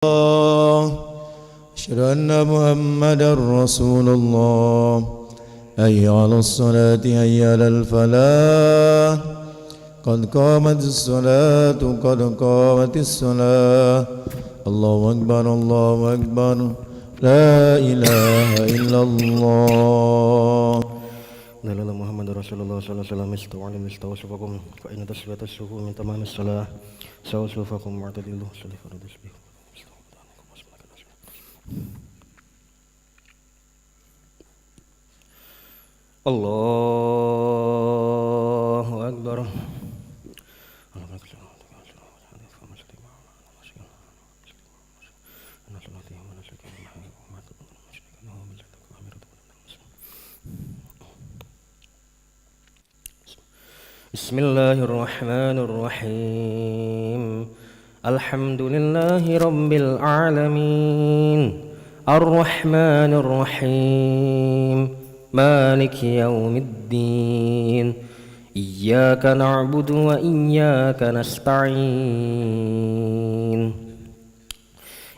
أشهد أن محمدا رسول الله. حي على الصلاة حي على الفلاح قد قامت الصلاة قد قامت الصلاة. الله أكبر الله أكبر لا إله إلا الله. Nalala Muhammad Rasulullah sallallahu alaihi wasallam istawa'alim istawasufakum fa inna tasbihata suhu min tamam as-salah sawasufakum mu'tadilu salih faradus bih. Allahu Akbar. Bismillahirrahmanirrahim. Alhamdulillahi rabbil alamin. Ar-Rahmanir Rahim. Maliki yaumiddin. Iyyaka na'budu wa iyyaka nasta'in.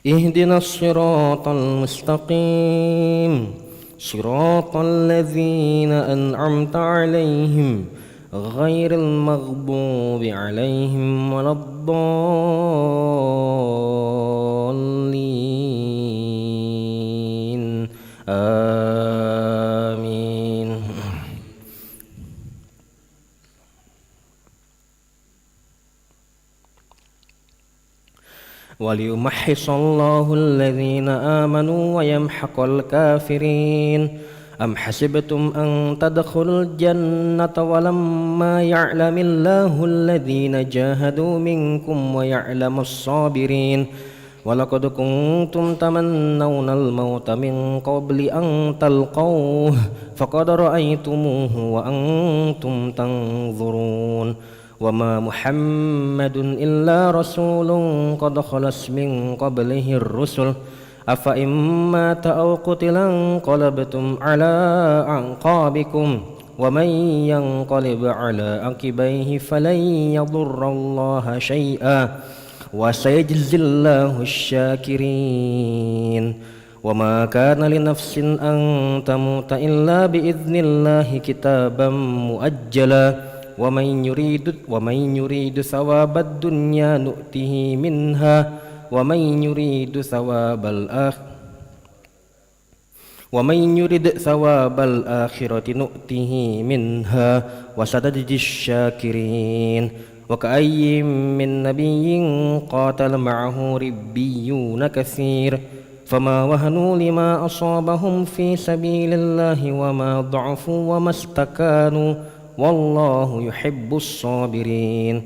Ihdinas siratal mustaqim. Siratal ladzina an'amta 'alaihim ghairil maghdubi 'alaihim waladdallin. Amin. Waliyumahhisallahu alladhina amanu wa yamhaqal kafirin. Am hasibtum an tadkhulul jannata walamma ya'lamillahu alladhina jahadu minkum wa ya'lamus sabirin. Walaqad kuntum tamannawna al-mauta min qabli an talqawhu faqad ra'aytumuhu wa antum tanzurun. Wama Muhammadun illa rasulun qad khalas min qablihi ar-rusul afa imma ta'aw qutilan qalabtum ala anqabikum wa man yanqalib ala aqibaihi falan yadurrallaha shay'a wa sayajzillahu asy-syakirin. Wama kana li nafsin an tamuta illa biidnillahi kitaban muajjala wa man yuridu thawabad dunya nu'tihi minha wa man yurid thawabal akhirati nu'tihi minha wa sadajjish syakirin. Wa ka'ayyin min nabiyyin qatala ma'ahu ribbiyuna katsir fama wahanu lima asabahum fi sabilillahi wa ma dha'fu wa mastakanu wallahu yuhibbus sabirin.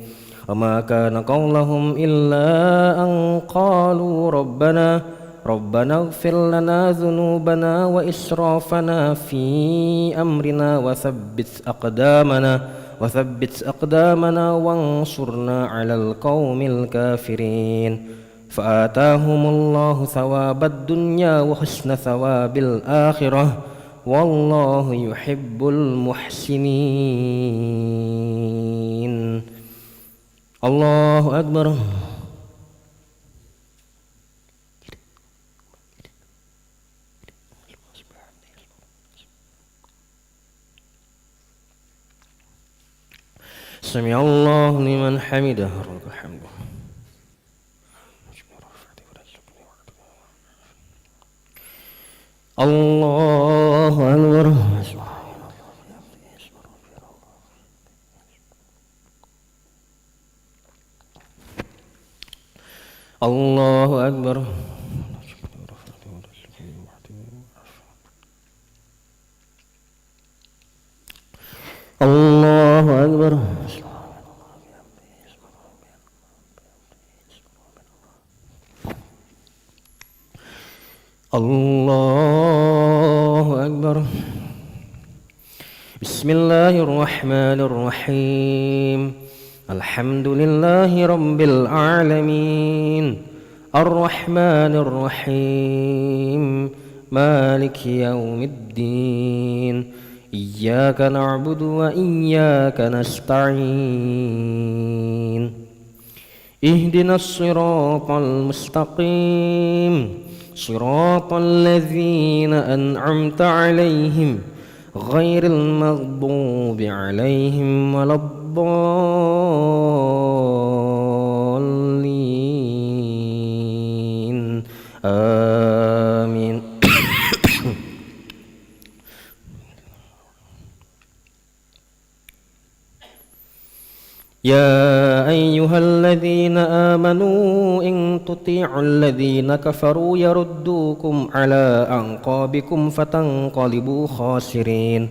Wama kana qawlahum illa an qalu rabbana ighfir lana dhunubana wa israfana fi amrina wa thabbit aqdamana wansurna 'alal qaumil kafirin. Fa'atahumullahu thawabad dunya wa husna thawabil akhirah wallahu yuhibbul muhsinin. Allahu Akbar. Sami'allahu liman hamidah. Allahu Akbar. Allahu Akbar. Allahu Akbar. Allahu Akbar. Bismillahirrahmanirrahim. Alhamdulillahi rabbil alamin. Ar-Rahmanir Rahim. Maliki yaumiddin. Iyyaka na'budu wa iyyaka nasta'in. اهدنا الصراط المستقيم صراط الذين أنعمت عليهم غير المغضوب عليهم ولا الضالين آمين. يا أيها الذين آمنوا إن تطيعوا الذين كفروا يردوكم على أعقابكم فتنقلبوا خاسرين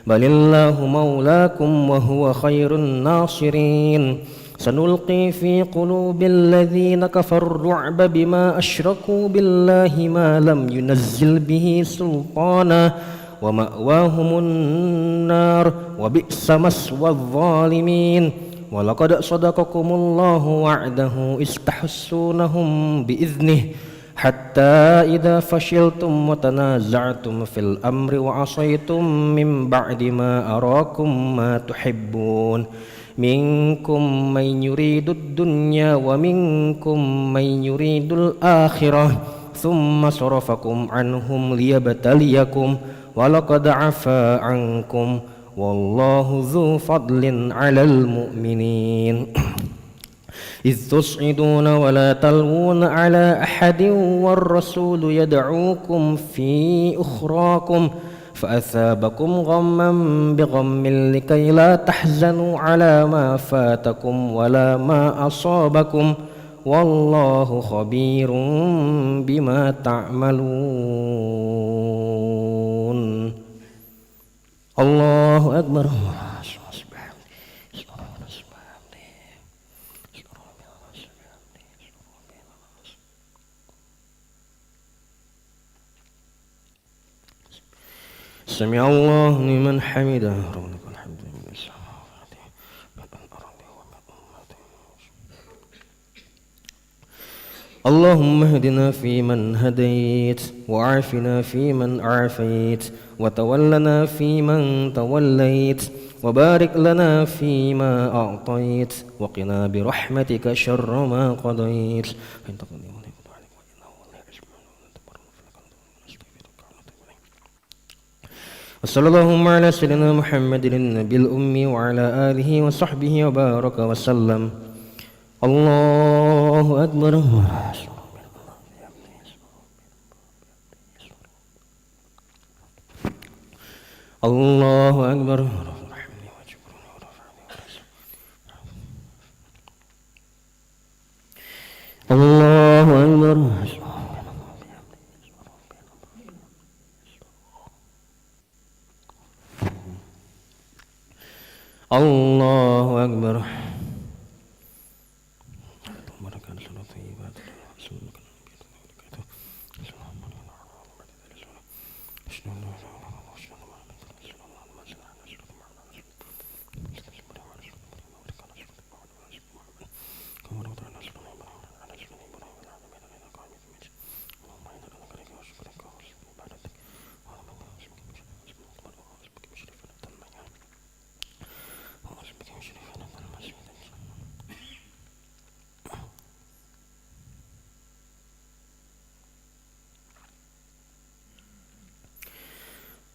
بل الله مولاكم وهو خير الناصرين. سنلقي في قلوب الذين كفروا الرعب بما أشركوا بالله ما لم ينزل به سلطانا ومأواهم النار وبئس مثوى الظالمين. ولقد صدقكم الله وعده إذ تحسونهم بإذنه حتى إذا فشلتم وتنازعتم في الأمر وعصيتم من بعد ما أراكم ما تحبون منكم من يريد الدنيا ومنكم من يريد الآخرة ثم صرفكم عنهم ليبتليكم ولقد عفا عنكم والله ذو فضل على المؤمنين. إذ تصعدون ولا تلوون على أحد والرسول يدعوكم في أخراكم فأثابكم غما بغم لكي لا تحزنوا على ما فاتكم ولا ما أصابكم والله خبير بما تعملون. الله أكبر. سمع الله لمن حمده. اللهم اهدنا فيمن هديت وعافنا فيمن عافيت وتولنا فيمن توليت وبارك لنا فيما أعطيت وقنا برحمتك شر ما قضيت. وصلى اللهم على سيدنا محمد النبي الأمي وعلى آله وصحبه وبارك وسلم. الله أكبر. الله أكبر. الله أكبر. الله أكبر.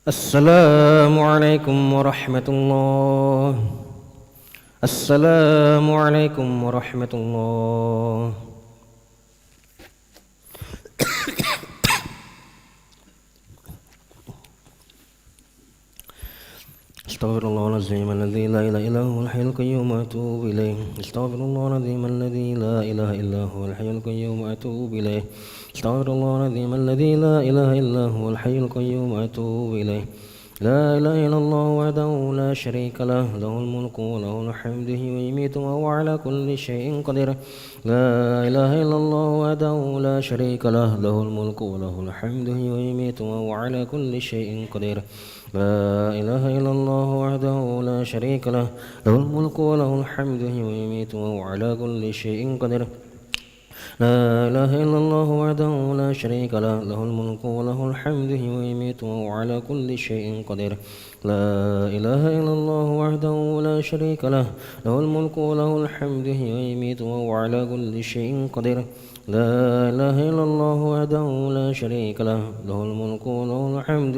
السلام عليكم ورحمة الله. السلام عليكم ورحمة الله. استغفر الله العظيم الذي لا إله إلا هو الحي القيوم وأتوب إليه. استغفر الله العظيم الذي لا إله إلا هو الحي القيوم وأتوب إليه. استغفر الله العظيم الذي لا إله إلا هو الحي القيوم وأتوب إليه. لا إله إلا الله وحده لا شريك له له الملك وله الحمد ويميت وهو على كل شيء قدير. لا إله إلا الله وحده لا شريك له له الملك وله الحمد ويميت وهو على كل شيء قدير. لا إله إلا الله وحده لا شريك له له الملك وله الحمد ويميت وهو على كل شيء قدير. لا إله إلا الله وحده لا شريك له له الملك وله الحمد يحيي ويميت وهو على كل شيء قدير لا إله إلا الله وحده لا شريك له له الملك وله الحمد يحيي ويميت وهو على كل شيء قدير لا إله إلا الله وحده لا شريك له له الملك وله الحمد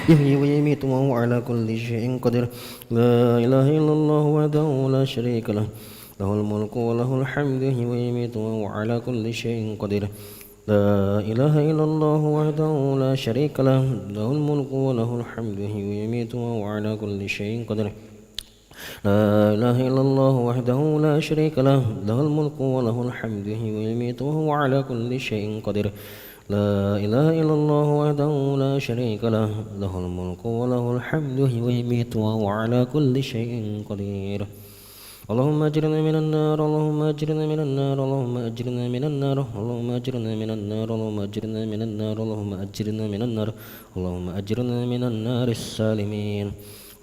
يحيي ويميت وهو على كل شيء قدير لا إله إلا الله وحده لا شريك له له الملك وله الحمد يحيي ويميت وهو على كل شيء قدير لا إله إلا الله وحده لا شريك له له الملك وله الحمد يحيي ويميت وهو على كل شيء قدير لا إله إلا الله وحده لا شريك له له الملك وله الحمد يحيي ويميت وهو على كل شيء قدير لا إله إلا الله وحده لا شريك له له الملك وله الحمد يحيي ويميت وهو على كل شيء قدير اللهم أجرنا من النار اللهم أجرنا من النار اللهم أجرنا من النار اللهم أجرنا من النار اللهم أجرنا من النار اللهم أجرنا من النار اللهم أجرنا من النار السالمين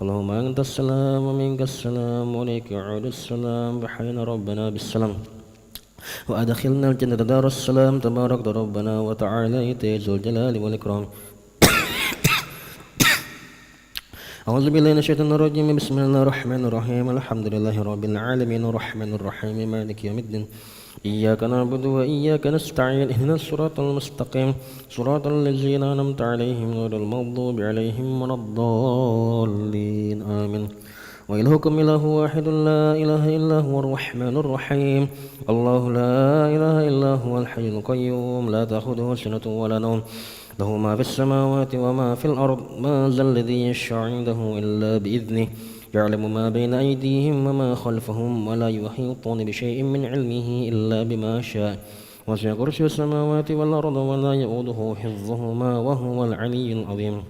اللهم أنت السلام ومنك السلام وإليك يعود السلام بحينا ربنا بالسلام وأدخلنا الجنة دار السلام تبارك ربنا وتعالى ذو الجلال والإكرام أعوذ بالله من الشيطان الرجيم بسم الله الرحمن الرحيم الحمد لله رب العالمين الرحمن الرحيم مالك يوم الدين إياك نعبد وإياك نستعين اهدنا الصراط المستقيم صراط الذين أنعمت عليهم غير المغضوب عليهم ولا الضالين آمين وإلهكم إله واحد لا إله إلا هو الرحمن الرحيم الله لا إله إلا هو الحي القيوم لا تأخذه سنة ولا نوم له ما في السماوات وما في الأرض ما ذا الذي يشفع عنده إلا بإذنه يعلم ما بين أيديهم وما خلفهم ولا يحيطون بشيء من علمه إلا بما شاء وسع كرسي السماوات والأرض ولا يؤوده حفظهما وهو العلي العظيم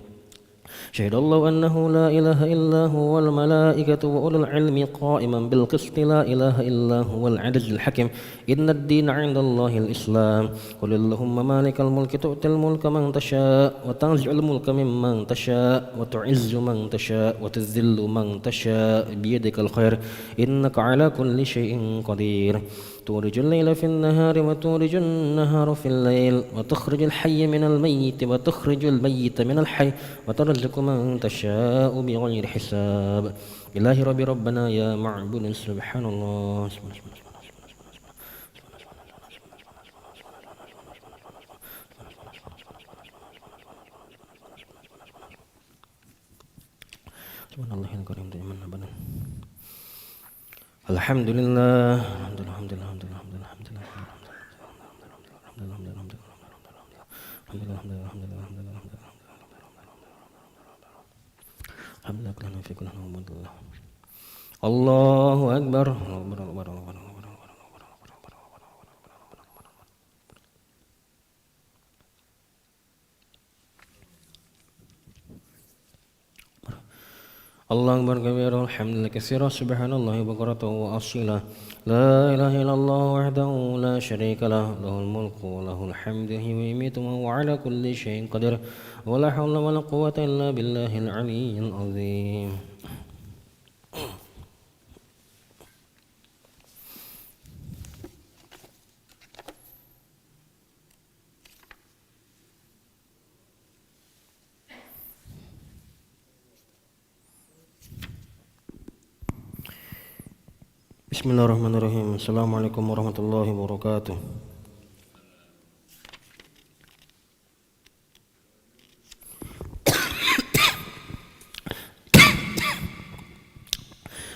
شهد الله أنه لا إله إلا هو والملائكة وأولو العلم قائما بالقسط لا إله إلا هو العزيز الحكيم إن الدين عند الله الإسلام قل اللهم مالك الملك تؤتي الملك من تشاء وتنزع الملك ممن تشاء وتعز من تشاء وتذل من تشاء بيدك الخير إنك على كل شيء قدير تولج الليل في النهار وتولج النهار في الليل وتخرج الحي من الميت وتخرج الميت من الحي وترزق من تشاء بغير حساب إله رب ربنا يا معبود سبحان الله سبحان الله الكريم دائما أبدا الحمد لله الحمد لله الحمد لله الحمد لله الحمد لله الحمد لله الله أكبر الله أكبر كبيرا الحمد لله كثيرا سبحان الله بكرة وأصيلا لا إله إلا الله وحده لا شريك له له الملك وله الحمد يحيي ويميت وهو على كل شيء قدير ولا حول ولا قوة إلا بالله العلي العظيم Bismillahirrahmanirrahim. Assalamualaikum warahmatullahi wabarakatuh.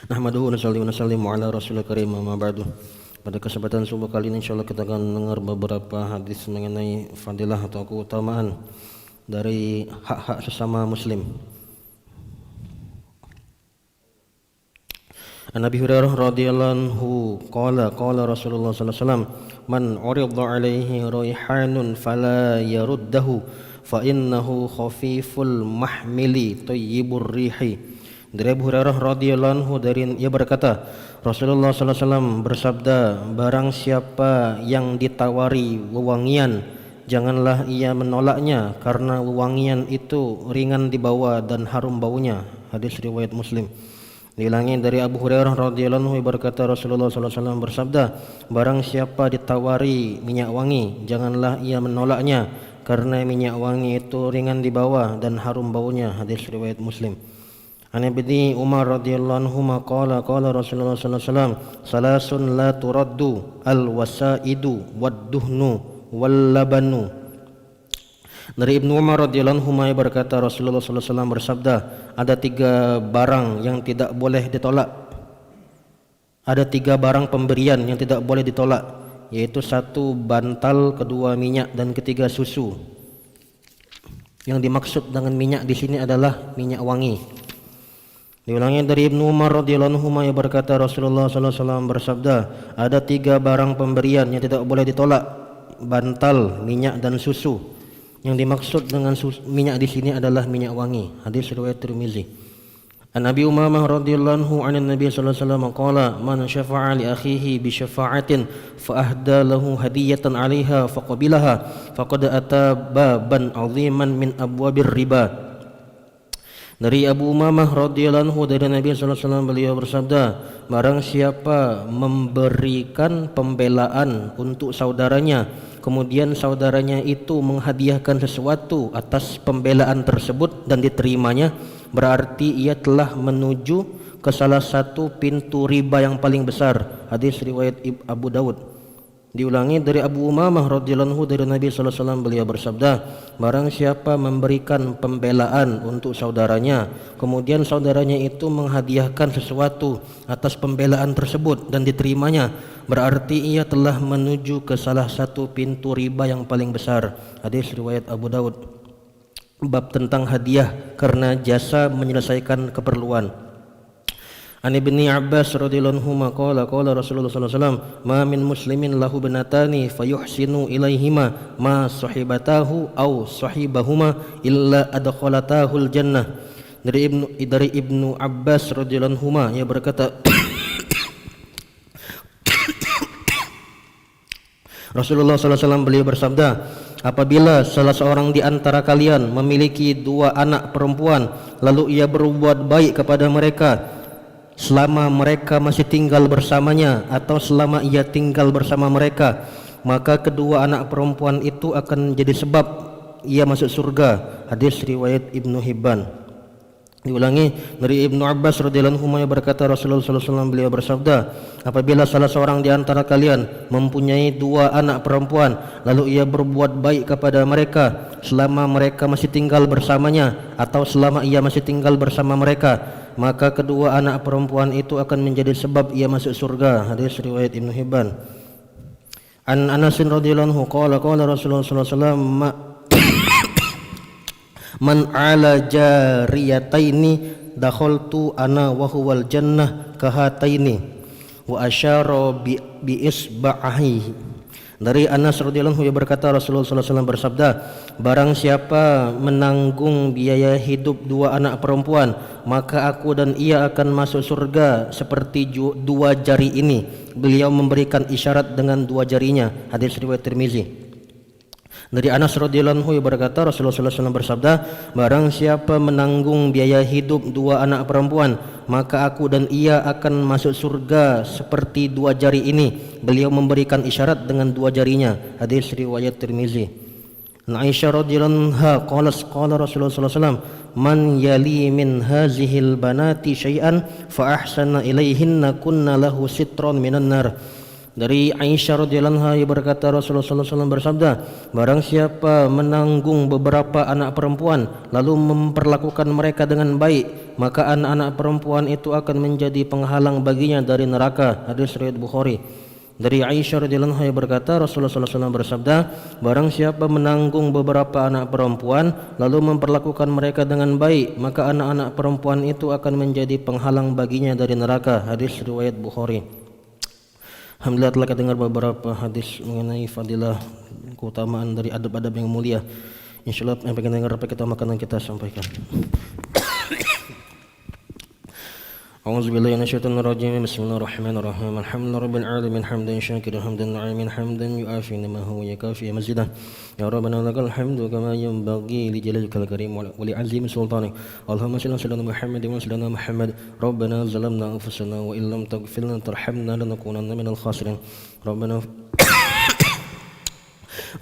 Nahmaduhu wa nusalli wa nusallimu ala rasulil karim amma ba'du. Pada kesempatan subuh kali ini insyaallah kita akan mendengar beberapa hadis mengenai fadilah atau keutamaan dari hak-hak sesama muslim. An Abi Hurairah radhiyallahu anhu qala Rasulullah sallallahu alaihi wasallam man urida alaihi raihanun fala yaruddahu fa innahu khafiful mahmili thayyibur rihi. Dari Abu Hurairah radhiyallahu anhu ia berkata Rasulullah sallallahu alaihi wasallam bersabda barang siapa yang ditawari wewangian janganlah ia menolaknya karena wewangian itu ringan dibawa dan harum baunya. Hadis riwayat Muslim. Diulangi dari Abu Hurairah radhiyallahu anhu berkata Rasulullah sallallahu alaihi wasallam bersabda, barang siapa ditawari minyak wangi, janganlah ia menolaknya, karena minyak wangi itu ringan di bawah dan harum baunya. Hadis riwayat Muslim. An Ibni Umar radhiyallahu anhu qala qala Rasulullah sallallahu alaihi wasallam, salasun la turaddu al-wasaidu wad-duhnu wal-labanu. Dari Ibnu Umar radhiyallahu anhu berkata Rasulullah sallallahu alaihi wasallam bersabda, ada 3 barang yang tidak boleh ditolak. Ada 3 barang pemberian yang tidak boleh ditolak, yaitu 1 bantal, 2 minyak, dan 3 susu. Yang dimaksud dengan minyak di sini adalah minyak wangi. Diulangi dari Ibnu Umar radhiyallahu anhu berkata Rasulullah sallallahu alaihi wasallam bersabda, ada 3 barang pemberian yang tidak boleh ditolak, bantal, minyak, dan susu. Yang dimaksud dengan minyak di sini adalah minyak wangi. Hadis riwayat Tirmizi. An Abi Umamah radhiyallahu anhu 'an Nabi sallallahu alaihi wasallam qala man syafa'a li akhihi bi syafa'atin fa ahda lahu hadiyatan 'alaiha faqabilaha faqad ata baban 'aziman min abwabir riba. Dari Abu Umamah radhiyallahu anhu dari Nabi sallallahu alaihi wasallam beliau bersabda, barang siapa memberikan pembelaan untuk saudaranya, kemudian saudaranya itu menghadiahkan sesuatu atas pembelaan tersebut dan diterimanya, berarti ia telah menuju ke salah satu pintu riba yang paling besar. Hadis riwayat Abu Daud. Diulangi dari Abu Umamah radhiyallahu anhu dari Nabi sallallahu alaihi wasallam beliau bersabda, barang siapa memberikan pembelaan untuk saudaranya, kemudian saudaranya itu menghadiahkan sesuatu atas pembelaan tersebut dan diterimanya, berarti ia telah menuju ke salah satu pintu riba yang paling besar. Hadis riwayat Abu Daud. Bab tentang hadiah karena jasa menyelesaikan keperluan. An Ibni Abbas radhiyallahu anhu qala qala Rasulullah sallallahu alaihi wasallam, ma min muslimin lahu binatani fayuhsinu ilaihima ma sahibatahu aw sahibahuma illa adkhalatahul jannah. Dari Ibnu Abbas radhiyallahu anhu ia berkata Rasulullah sallallahu alaihi wasallam beliau bersabda, apabila salah seorang di antara kalian memiliki 2 anak perempuan, lalu ia berbuat baik kepada mereka selama mereka masih tinggal bersamanya atau selama ia tinggal bersama mereka, maka kedua anak perempuan itu akan menjadi sebab ia masuk surga. Hadis riwayat Ibnu Hibban. Diulangi dari Ibnu Abbas radhiyallahu anhu berkata Rasulullah sallallahu alaihi wasallam beliau bersabda, apabila salah seorang di antara kalian mempunyai 2 anak perempuan, lalu ia berbuat baik kepada mereka selama mereka masih tinggal bersamanya atau selama ia masih tinggal bersama mereka, maka kedua anak perempuan itu akan menjadi sebab ia masuk surga. Hadis riwayat Ibnu Hibban. An Anas radhiyallahu anhu qala qala Rasulullah sallallahu alaihi wasallam, man ala jariyataini dakhaltu ana wa huwal jannah kahataini wa asyara bi isba'ihi. Dari Anas radhiyallahu anhu berkata Rasulullah sallallahu alaihi wasallam bersabda, barang siapa menanggung biaya hidup 2 anak perempuan, maka aku dan ia akan masuk surga seperti 2 jari ini. Beliau memberikan isyarat dengan 2 jarinya. Hadis riwayat Tirmizi. Dari Anas radhiyallahu anhu berkata Rasulullah sallallahu alaihi wasallam bersabda, barang siapa menanggung biaya hidup 2 anak perempuan, maka aku dan ia akan masuk surga seperti 2 jari ini. Beliau memberikan isyarat dengan 2 jarinya. Hadis riwayat Tirmizi. Aisyah radhiyallahu anha qala Rasulullah sallallahu alaihi wasallam, man yali min hazihil banati syai'an fa ahsana ilaihinna kunna lahu sitron minan nar. Dari Aisyah radhiyallahu anha berkata Rasulullah sallallahu alaihi wasallam bersabda, barang siapa menanggung beberapa anak perempuan lalu memperlakukan mereka dengan baik, maka anak-anak perempuan itu akan menjadi penghalang baginya dari neraka. Hadis riwayat Bukhari. Dari Aisyah radhiyallahu anha berkata Rasulullah sallallahu alaihi wasallam bersabda, barang siapa menanggung beberapa anak perempuan lalu memperlakukan mereka dengan baik, maka anak-anak perempuan itu akan menjadi penghalang baginya dari neraka. Hadis riwayat Bukhari. Alhamdulillah telah kita dengar beberapa hadis mengenai fadilah keutamaan dari adab-adab yang mulia. Insyaallah yang pengen dengar apa kita makan dan kita sampaikan. أعوذ بالله من الشيطان الرجيم بسم الله الرحمن الرحيم الحمد لله رب العالمين حمدا شاكرا حمدا نعيما حمدا يؤافي ما هو يكافي مزيدا يا ربنا لك الحمد كما ينبغي لجلالك الكريم ولعظيم سلطانك اللهم صل على سيدنا محمد وعلى سيدنا محمد ربنا ظلمنا أنفسنا وإن لم تغفر لنا ترحمنا لنكونن من الخاسرين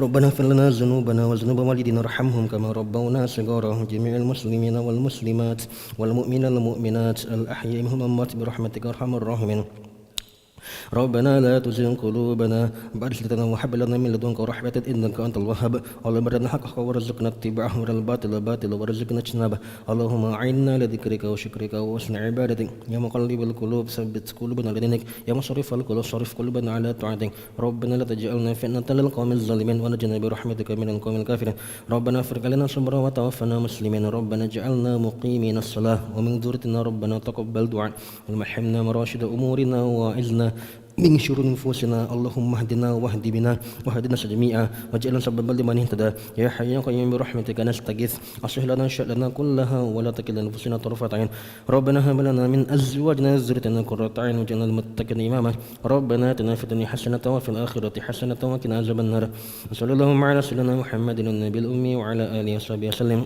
ربنا اغفر لنا ذنوبنا وذنوب والدينا ارحمهم كما ربونا صغارا جميع المسلمين والمسلمات والمؤمنين والمؤمنات الأحياء منهم الأموات برحمتك أرحم الراحمين ربنا لا تزغ قلوبنا بعد إذ هديتنا وهب لنا من لدنك رحمة إنك أنت الوهاب اللهم أرنا الحق حقا وارزقنا اتباعه وارنا الباطل باطلا وارزقنا اجتنابه اللهم أعنا لذكرك وشكرك وحسن عبادتك يا مقلب القلوب ثبت قلوبنا على دينك يا مصرف القلوب صرف قلوبنا على طاعتك ربنا لا تجعلنا فتنة للقوم الظالمين ونجنا برحمتك من القوم الكافرين ربنا افرغ علينا صبرا وتوفنا مسلمين ربنا اجعلنا مقيمين الصلاة ومن ذريتنا ربنا تقبل دعاء ومحمنا مراشد أمورنا وعزنا من شرور نفوسنا اللهم اهدنا واهد بنا واهدنا جميعا واجعلنا سببا لمن اهتدى يا حي يا قيوم برحمتك نستغيث اصلح لنا شأننا كلها ولا تكلنا نفوسنا طرفة عين ربنا هب لنا من ازواجنا وذريتنا قرة اعين واجعلنا للمتقين اماما ربنا اتنا في الدنيا حسنة وفي الآخرة حسنة وقنا عذاب النار وصلى اللهم على سيدنا محمد النبي الأمي وعلى آله وصحبه وسلم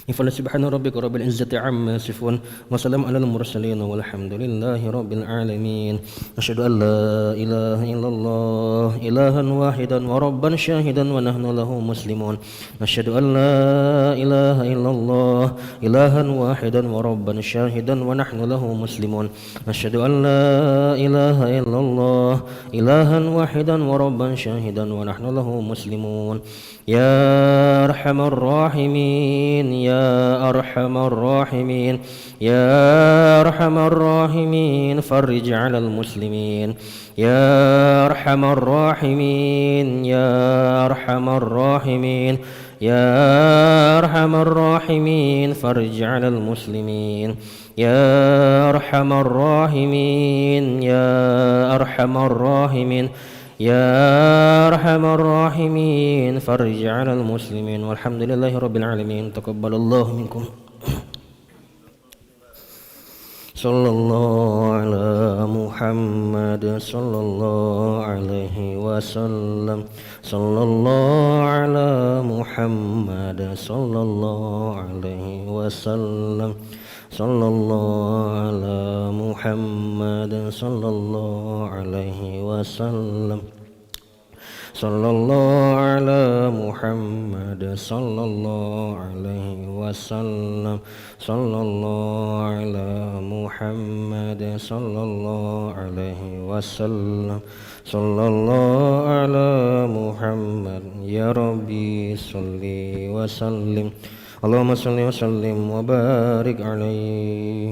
سبحان ربك رب العزة عما يصفون وسلام على المرسلين والحمد لله رب العالمين أشهد أن لا إله إلا الله إلها واحدا وربا شاهدا ونحن له مسلمون أشهد أن لا إله إلا الله إلها واحدا وربا شاهدا ونحن له مسلمون أشهد أن لا إله إلا الله إلها واحدا وربا شاهدا ونحن له مسلمون يا أرحم الراحمين يا أرحم الراحمين يا أرحم الراحمين فرج على المسلمين يا أرحم الراحمين يا أرحم الراحمين يا أرحم الراحمين فرج على المسلمين يا أرحم الراحمين يا أرحم الراحمين يا أرحم الراحمين فرج على المسلمين والحمد لله رب العالمين تقبل الله منكم صلى الله على محمد صلى الله عليه وسلم صلى الله على محمد صلى الله عليه وسلم صلى الله على محمد صلى الله عليه وسلم صلى الله على محمد صلى الله عليه وسلم صلى الله على محمد صلى الله عليه وسلم صلى الله على محمد يا ربي صل وسلم اللهم صل وسلم وبارك عليه.